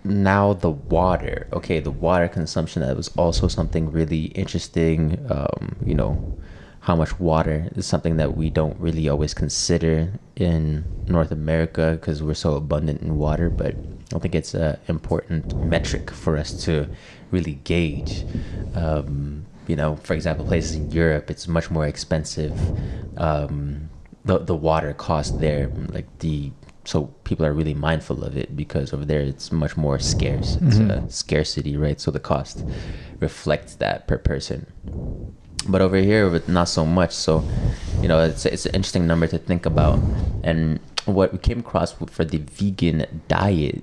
now the water. Okay, the water consumption, that was also something really interesting. How much water is something that we don't really always consider in North America because we're so abundant in water, but I think it's an important metric for us to really gauge. For example, places in Europe, it's much more expensive. The water cost there, so people are really mindful of it because over there it's much more scarce. It's a scarcity, right? So the cost reflects that per person. But over here, not so much. So, it's an interesting number to think about. And what we came across for the vegan diet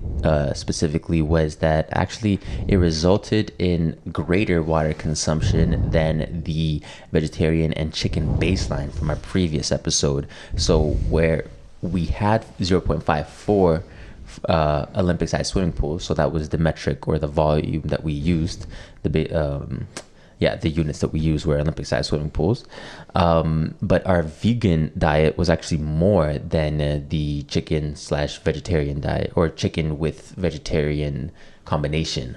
specifically was that actually it resulted in greater water consumption than the vegetarian and chicken baseline from our previous episode. So where we had 0.54 Olympic-sized swimming pools, so that was the metric or the volume that we used. The units that we use were Olympic-sized swimming pools. But our vegan diet was actually more than the chicken/vegetarian diet, or chicken with vegetarian combination,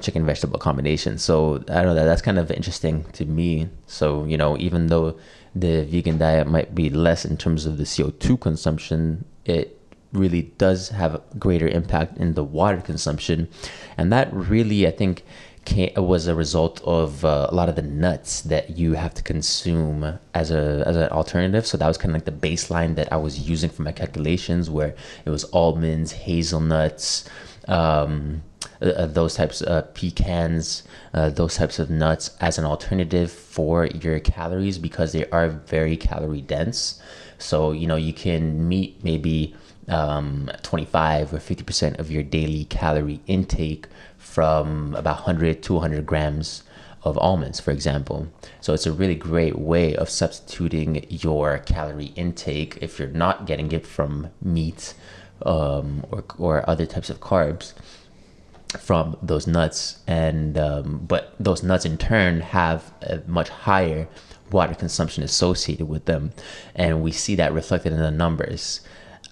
chicken vegetable combination. So I don't know, that's kind of interesting to me. So, even though the vegan diet might be less in terms of the CO2 consumption, it really does have a greater impact in the water consumption. And that really, I think, was a result of a lot of the nuts that you have to consume as an alternative. So that was kind of like the baseline that I was using for my calculations, where it was almonds, hazelnuts, those types of pecans, those types of nuts as an alternative for your calories, because they are very calorie dense. So, you can meet maybe 25 or 50% of your daily calorie intake from about 100 to 100 grams of almonds, for example. So it's a really great way of substituting your calorie intake if you're not getting it from meat or other types of carbs from those nuts. And but those nuts in turn have a much higher water consumption associated with them, and we see that reflected in the numbers.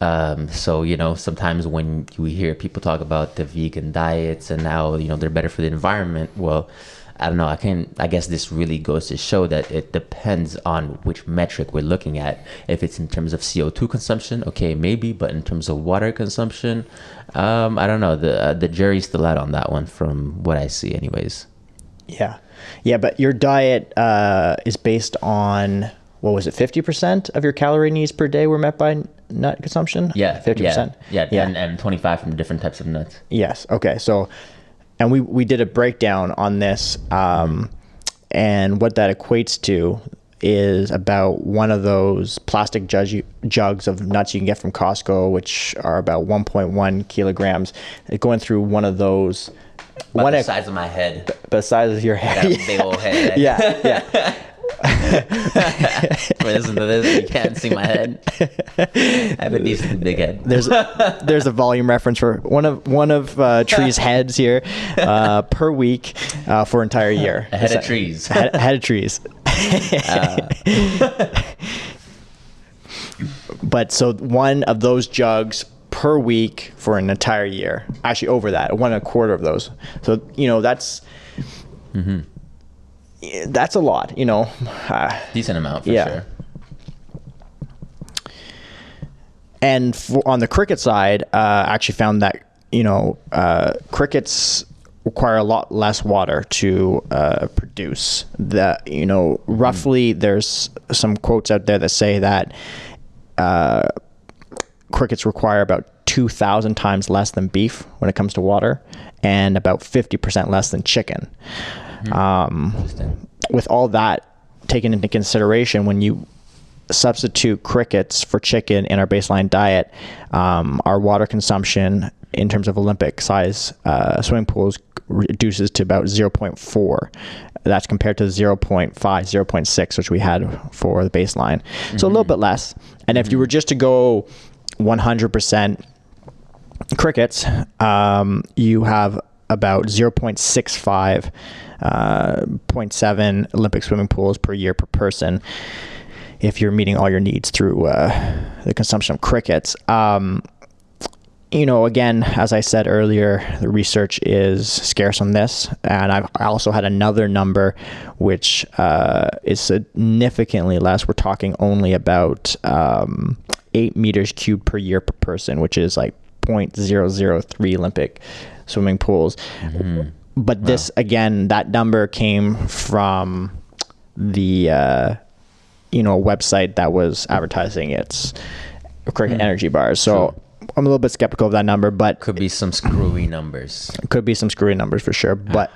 So, sometimes when you hear people talk about the vegan diets and how, they're better for the environment, well, I don't know, I guess this really goes to show that it depends on which metric we're looking at. If it's in terms of CO2 consumption, okay, maybe, but in terms of water consumption, I don't know, the jury's still out on that one from what I see anyways. Yeah, but your diet is based on, what was it, 50% of your calorie needs per day were met by nut consumption? Yeah, 50%. Yeah. And 25 from different types of nuts. Yes. Okay. So, and we did a breakdown on this, and what that equates to is about one of those plastic jugs of nuts you can get from Costco, which are about 1.1 kilograms, going through one of those. About the size of my head. The size of your head. That big old head. Yeah. Listen to this, you can't see my head. I have a decent big head. There's a volume reference for one of Tree's heads here per week for entire year. A head of trees. Head of trees. But so one of those jugs per week for an entire year, actually over that, 1.25 of those. So that's that's a lot, decent amount for sure. And on the cricket side, I actually found that crickets require a lot less water to produce. That roughly, there's some quotes out there that say that crickets require about 2,000 times less than beef when it comes to water, and about 50% less than chicken. With all that taken into consideration, when you substitute crickets for chicken in our baseline diet, our water consumption in terms of Olympic size swimming pools reduces to about 0.4. That's compared to 0.5, 0.6, which we had for the baseline. So a little bit less. And if you were just to go 100% crickets, you have about 0.65, 0.7 Olympic swimming pools per year per person if you're meeting all your needs through the consumption of crickets. Again, as I said earlier, the research is scarce on this. And I also had another number, which is significantly less. We're talking only about 8 meters cubed per year per person, which is like 0.003 Olympic swimming pools. Mm-hmm. But this, again, that number came from the, website that was advertising its cricket energy bars. So I'm a little bit skeptical of that number, but could be some screwy numbers. Could be some screwy numbers for sure. But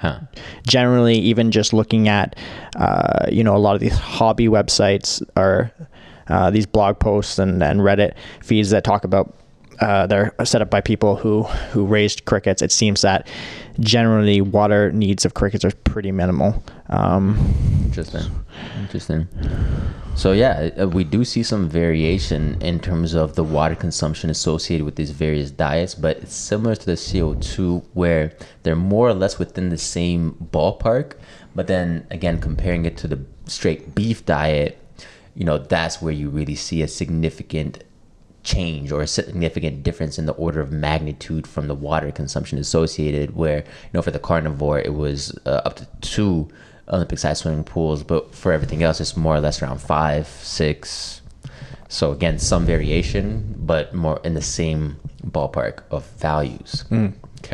generally, even just looking at, a lot of these hobby websites or these blog posts and Reddit feeds that talk about, they're set up by people who raised crickets. It seems that generally water needs of crickets are pretty minimal. Interesting. So yeah, we do see some variation in terms of the water consumption associated with these various diets, but it's similar to the CO2 where they're more or less within the same ballpark. But then again, comparing it to the straight beef diet, that's where you really see a significant change or a significant difference in the order of magnitude from the water consumption associated, where for the carnivore it was up to 2 Olympic-sized swimming pools, but for everything else it's more or less around 5, 6. So again, some variation, but more in the same ballpark of values.